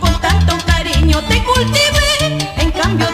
Con tanto cariño te cultivé, en cambio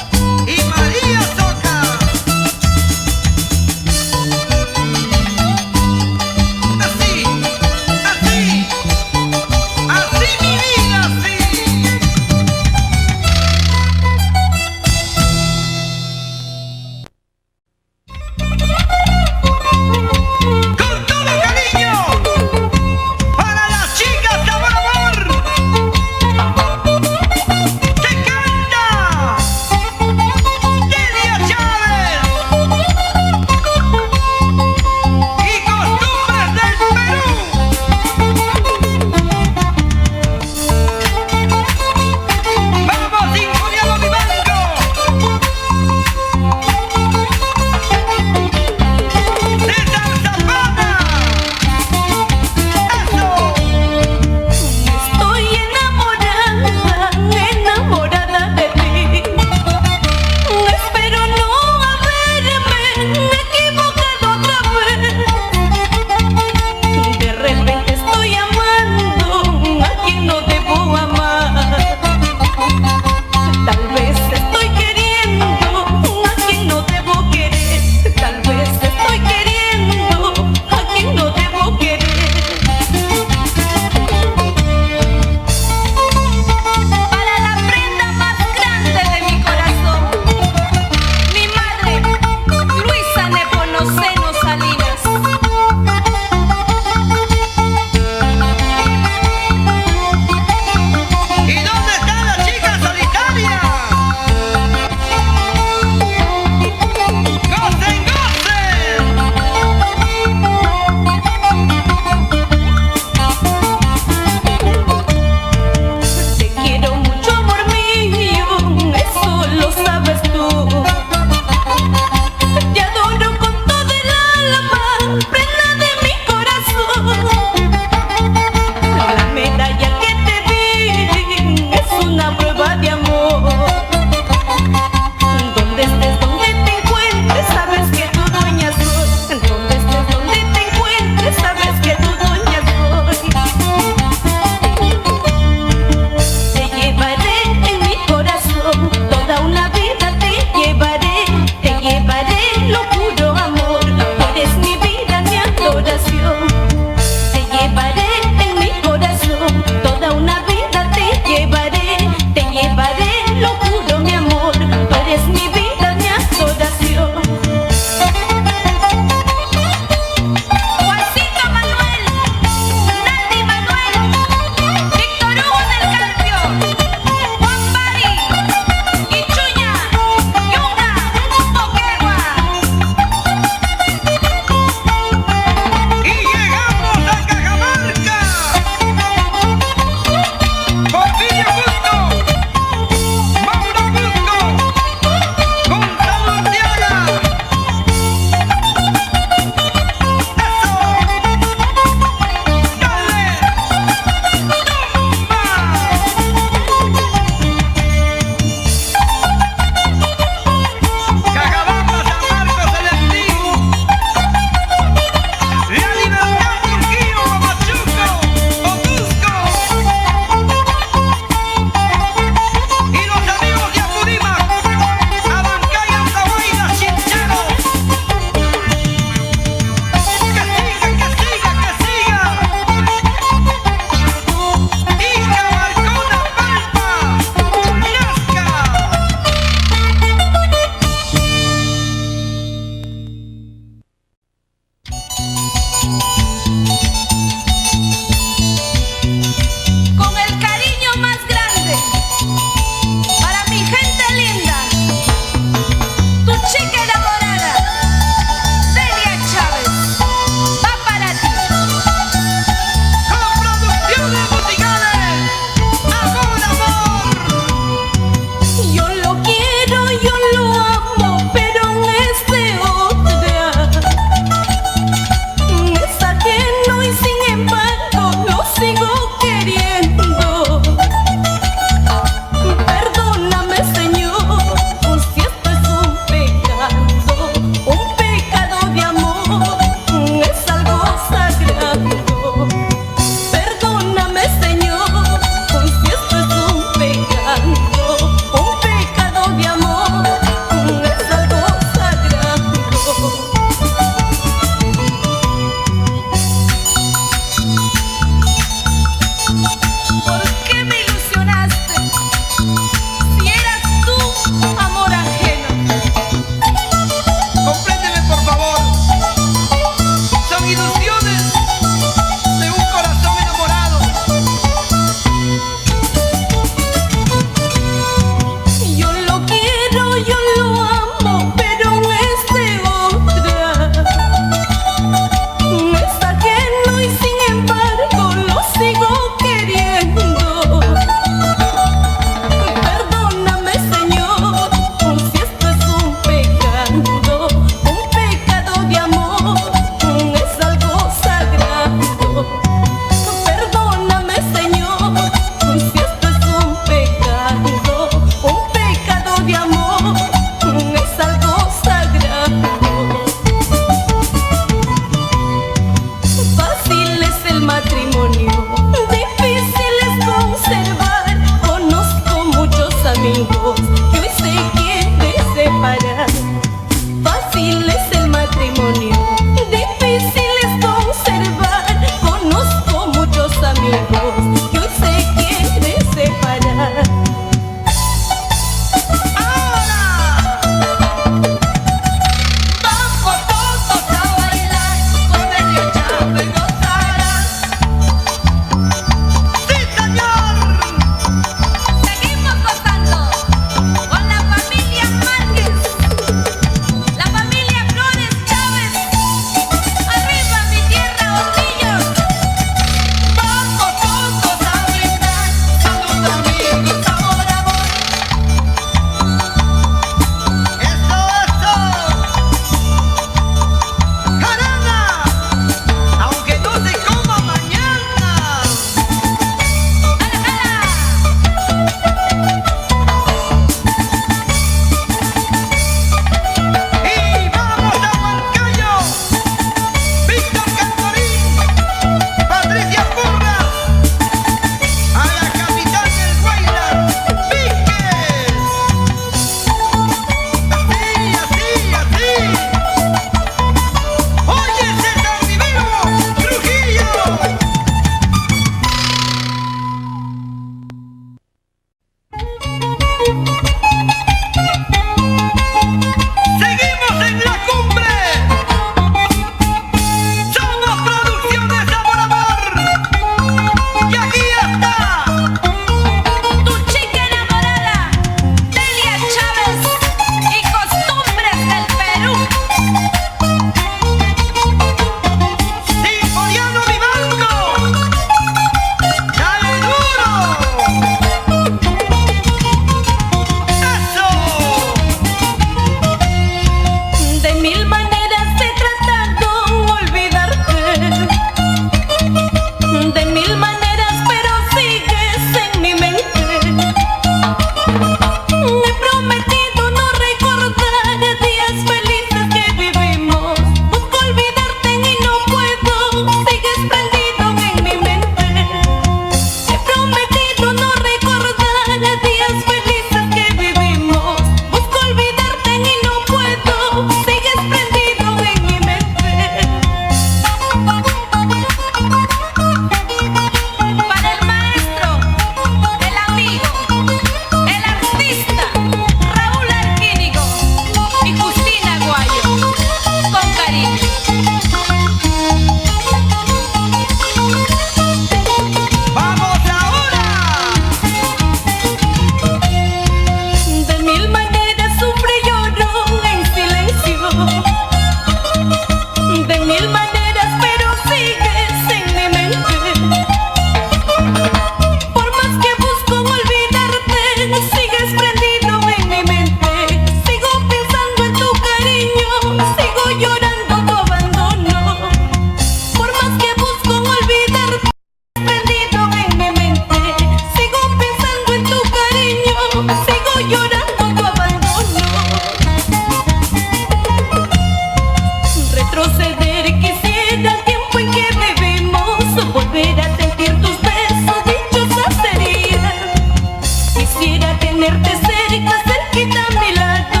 Quisiera tenerte cerca, cerquita a mi lado,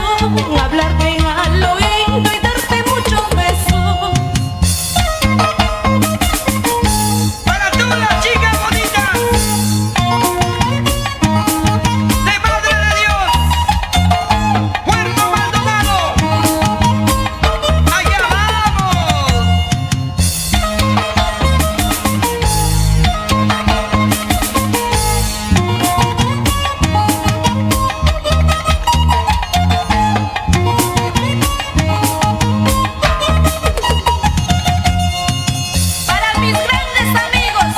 hablarte al oído y darte muchos besos. Para todas las chicas bonitas de Madre de Dios, Puerto Maldonado, allá vamos. Para mis grandes amigos,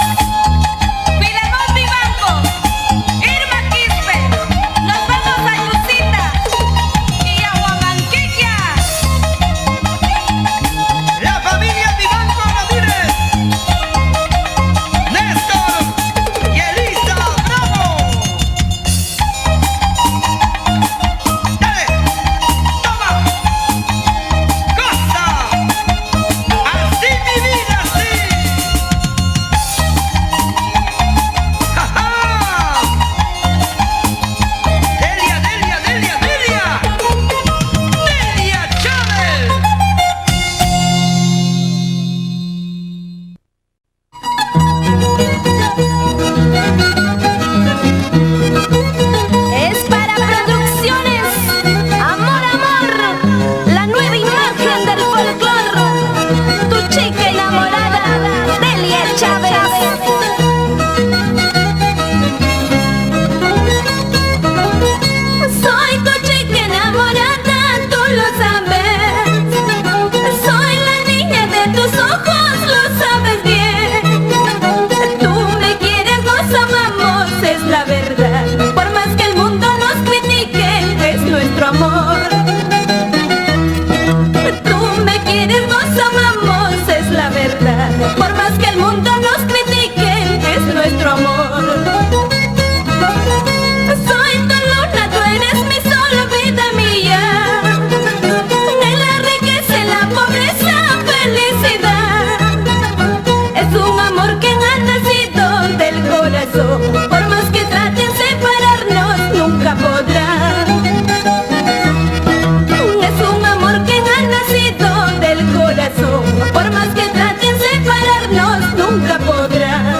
Filemón Vivanco, Irma Quispe, nos vemos a Lucita y a Huamanquiquia. La familia Vivanco Ramírez, Néstor y Elisa Bravo. Dale, toma, goza, así mi vida, así. ¡Ja, ja! Delia, Delia, Delia, Delia, Delia Chávez. Es para producciones Amor, Amor, la nueva imagen del folclore. Tu chica enamorada, Delia Chávez. Soy tu chica enamorada, tú lo sabes. Soy la niña de tus ojos, lo sabes bien. Tú me quieres, nos amamos, es la verdad. Por más que el mundo nos critique, es nuestro amor. Tú me quieres, nos amamos, es la verdad. Por más que el mundo nos critique, es nuestro amor. Soy tu luna, tú eres mi sol, vida mía. En la riqueza, en la pobreza, felicidad. Es un amor que ha nacido del corazón. Por más que traten separarnos, nunca podrán. Es un amor que ha nacido del corazón. Por más que traten separarnos, nunca podrán.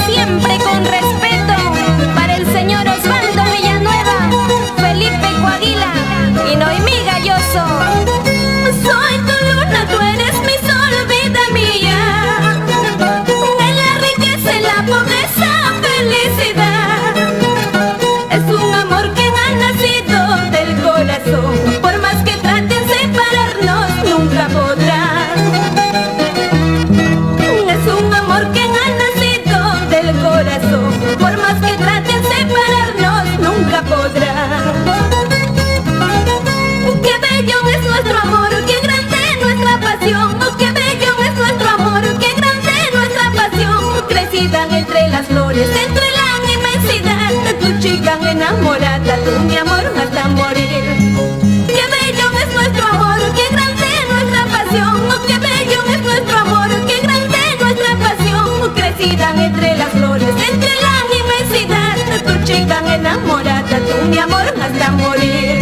Siempre con respeto para el señor Osvaldo Villanueva, Felipe Coaguila y Noemí Galloso. Soy tu luna, tú eres mi sol, vida mía. En la riqueza, en la pobreza, felicidad. Es un amor que ha nacido del corazón. Por más que traten separarnos, nunca podrán. Es un amor que ha nacido del corazón. Por más que traten separarnos, nunca podrán. Qué bello es nuestro amor, qué grande nuestra pasión. Qué bello es nuestro amor, qué grande nuestra pasión. Crecida entre las flores, entre la inmensidad. Tu chica enamorada, tú mi amor hasta morir. Qué bello es nuestro amor, qué grande nuestra pasión. Qué bello es nuestro amor, qué grande nuestra pasión. Crecida entre las flores, entre la inmensidad. Tu chica enamorada, tú mi amor hasta morir.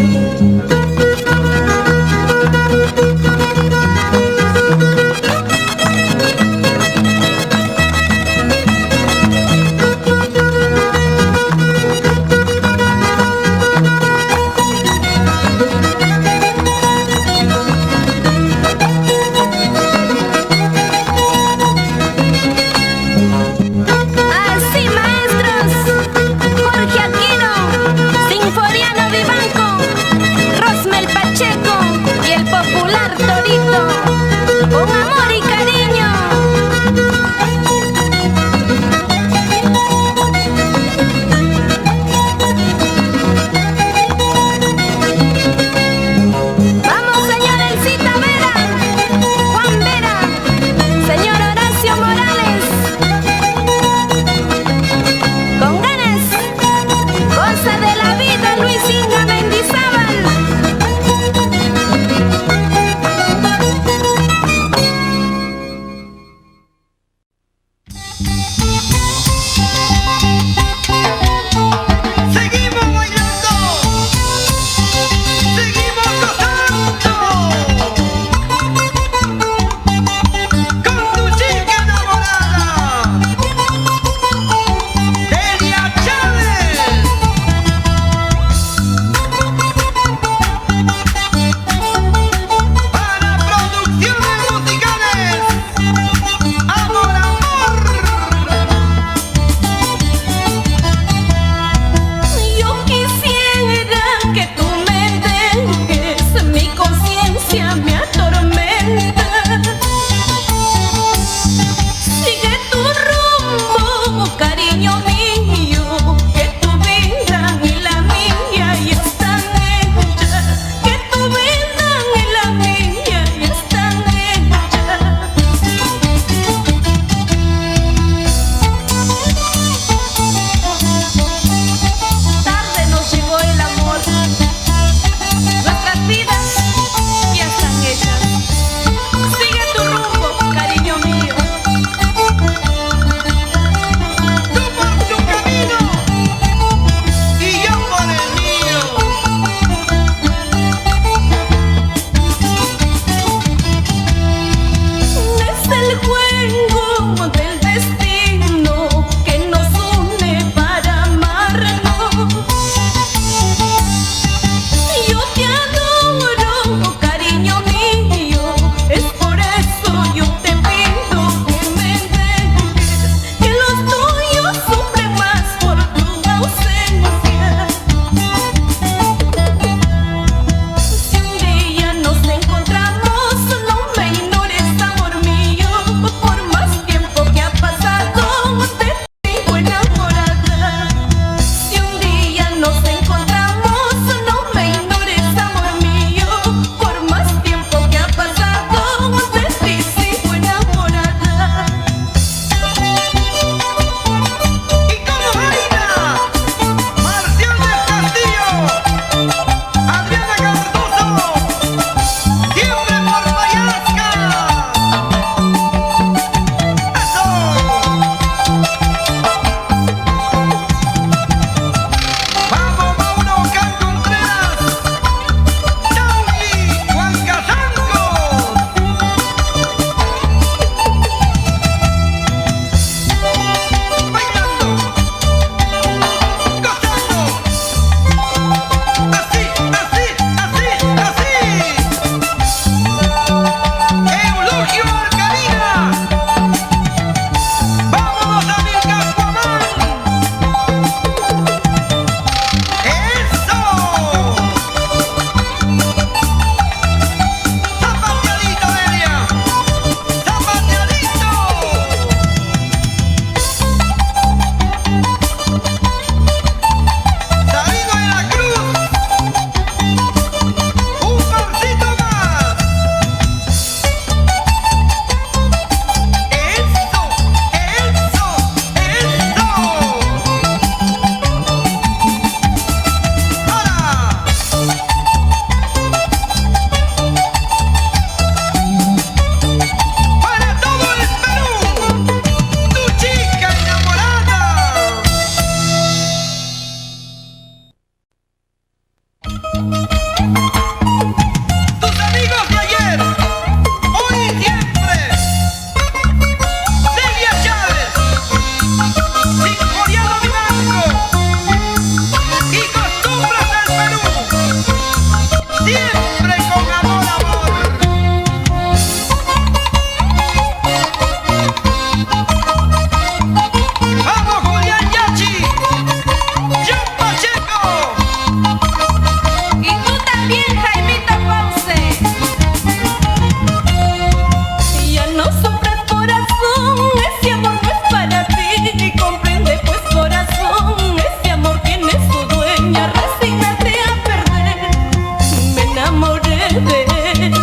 perder.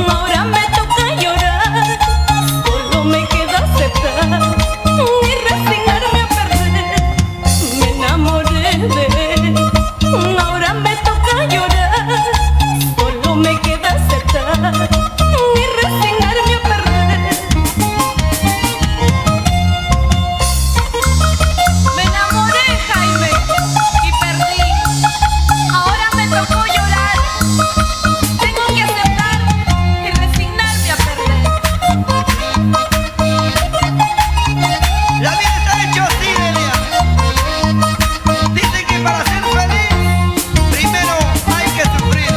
Ahora me toca llorar, solo me queda aceptar y resignarme a perder. Me enamoré de él, ahora me toca llorar, solo me queda aceptar y resignarme a perder. Me enamoré, Jaime, y perdí. Ahora me tocó llorar. Tengo que aceptar y resignarme a perder. La vida está hecha así, Delia. Dicen que para ser feliz, primero hay que sufrir.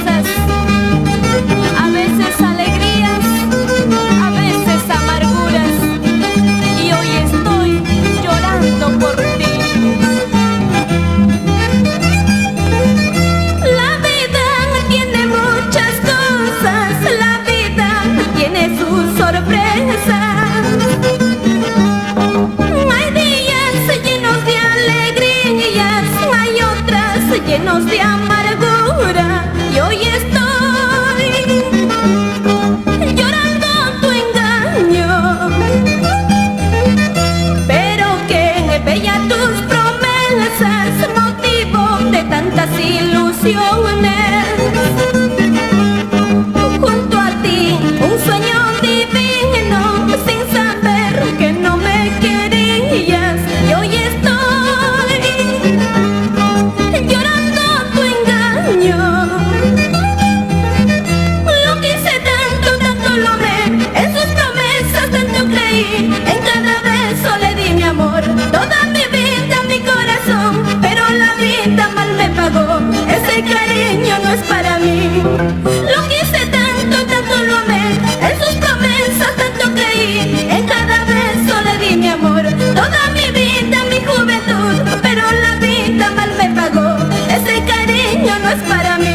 tristezas, a veces alegrías, a veces amarguras, y hoy estoy llorando por ti. La vida tiene muchas cosas, la vida tiene sus sorpresas. Hay días llenos de alegrías, hay otras llenos de amargura, y hoy estoy llorando tu engaño. Pero qué bella tus promesas, motivo de tantas ilusiones. Junto a ti un sueño divino, sin saber que no me querías, y hoy estoy llorando tu engaño. Lo quise tanto, tanto lo amé, en sus promesas tanto creí, en cada beso le di mi amor, toda mi vida, mi corazón, pero la vida mal me pagó, ese cariño no es para mí. Lo quise tanto, tanto lo amé, en sus promesas tanto creí, en cada beso le di mi amor, toda mi vida, mi juventud, pero la vida mal me pagó, ese cariño no es para mí.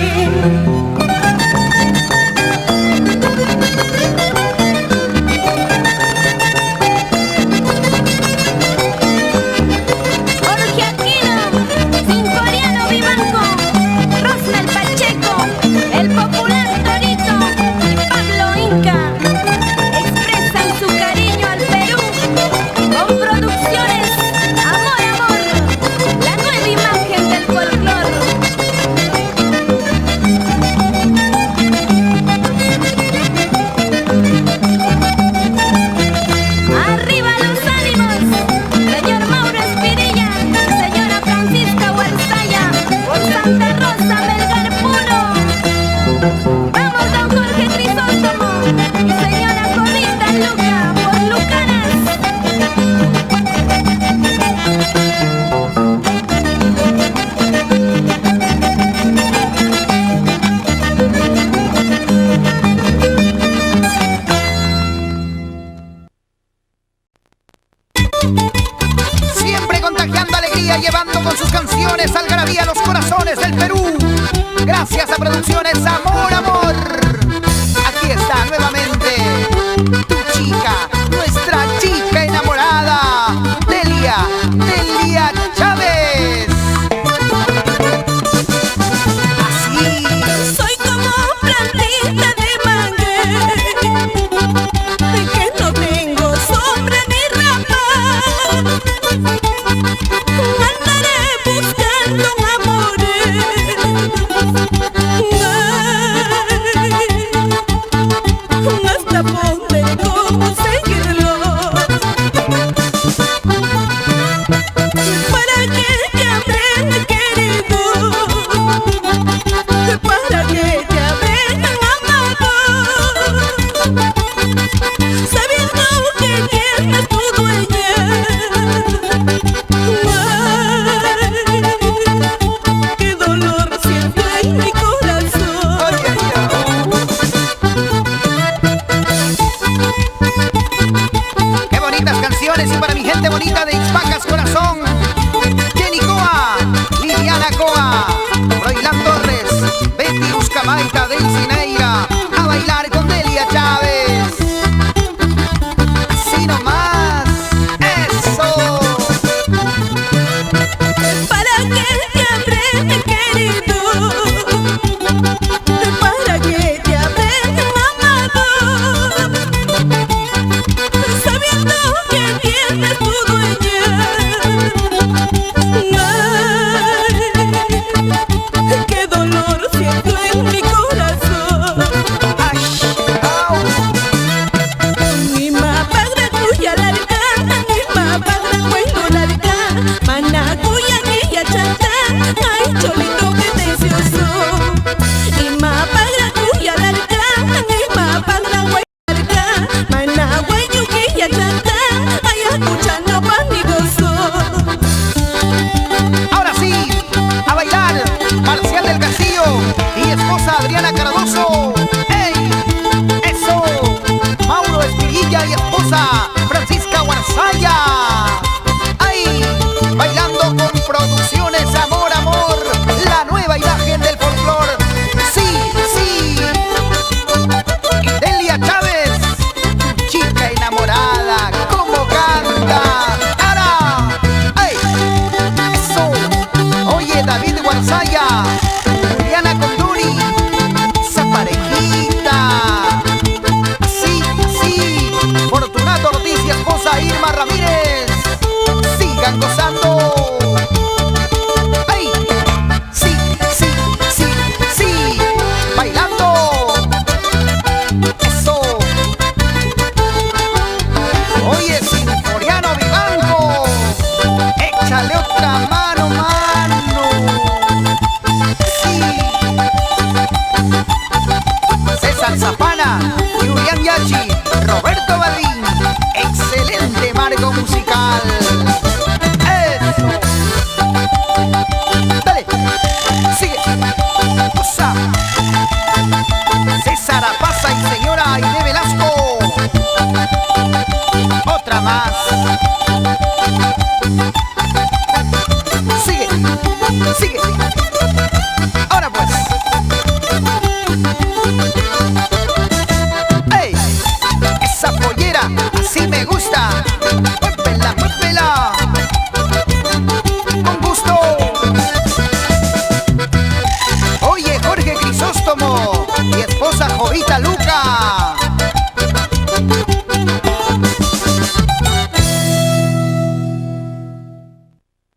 Jorge Aquino, Sinforiano Vivanco, Rosmel Pacheco, el popular Torito y Pablo Inca expresan su cariño al Perú con producciones Amor, Amor, la nueva imagen del folclor. Arriba los ánimos, señor Mauro Espinilla, señora Francisca Huarzaya, por Santa Rosa, Melgar Puro. Vamos, don Jorge Crisóstomo y señora Corrita Luca, por Lucanas. Siempre contagiando alegría, llevando con sus canciones algarabía a los corazones del Perú. Gracias a Producciones Amor, Amor. Aquí está nuevamente tu chica, nuestra chica enamorada, Delia Chávez. Así. Soy como plantita de maguey, que no tengo sombra ni rama. Andaré buscando amores, hasta poder conseguirlo. Para que te amen, querido, para que te amen, amado, sabiendo que tienes tu dueña. Ay, qué dolor siento en mi corazón. Ay, ay, ay. Qué bonitas canciones, y para mi gente bonita de Ixpacas Corazón, Jenny Coa, Liliana Coa, Froilán Torres, Betty Buscamaita, Delcy Neira, a bailar con Delia Chávez. Así nomás, eso. Para que te amen, querido, para que te amen, amado, sabiendo que tienes tu dueña. Ay, qué dolor siento en mi corazón. Ay, au. Mi mapagra tuya larga, mi mapagra bueno larga, mana tuya niña chanta, ay cholito pretencioso. Mi mapagra tuya larga, mi mapagra bueno larga, mana guayu niña chanta, ay escuchando panigoso. Ahora sí, a bailar, Marcial del Castillo y esposa Adriana